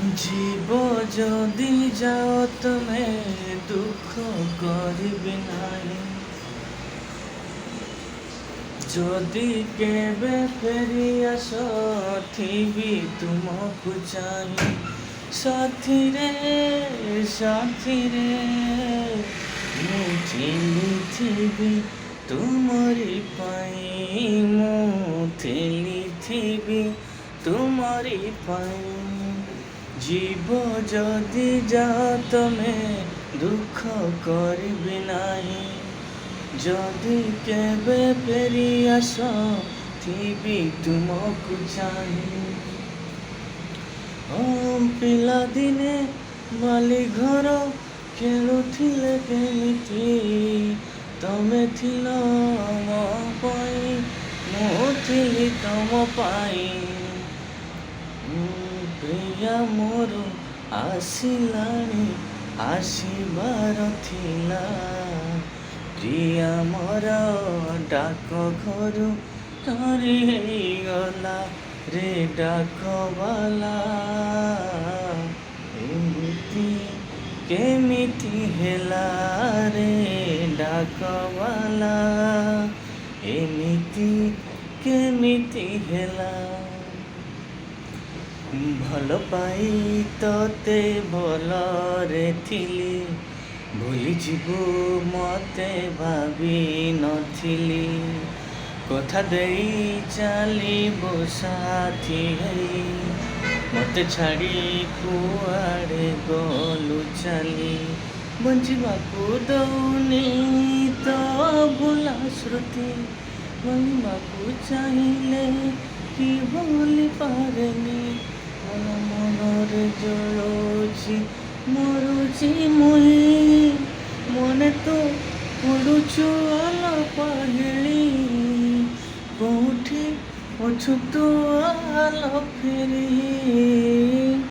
जीव जदि जाओ तमे दुख करिबि नाही। जदि केबे फेरी आस थिबि तुमको चाहि। साथी रे साथी रे मु थिबि तुमरी पाई। मु थिबि तुमरी पाई। जीव जदि जाओ तमे दुख करिबि नाही। जदि केबे फेरी आस थिबि तुमको चाहि। पिला दिने बाली घर खेलुथिले केमिति तमे थिल मो पाई। मु थिली तम पाई। प्रिया मोर आसिलाणी आसिबार थिला। प्रिया मोर डाक घरु धरी गला रे डाकवाला। एमिति केमिति हेला रे डाकवाला। एमिति केमिति हेला। भल पाई तोते भलरे थिली। भूली जीवु मते भावी नथिली। कथा देई चलिबो साथी हई। मते छाड़ी कुआड़े गलु चली। बंचिबाकु दौनी तो भुला स्मृति। बंचिबाकु चाहिए कि भूली पारेनी। मन मनरे जलुछि मरुछि मुई। मने तो पड़ुछु आल पाहिली। कोठी अछु तो आल फेरी।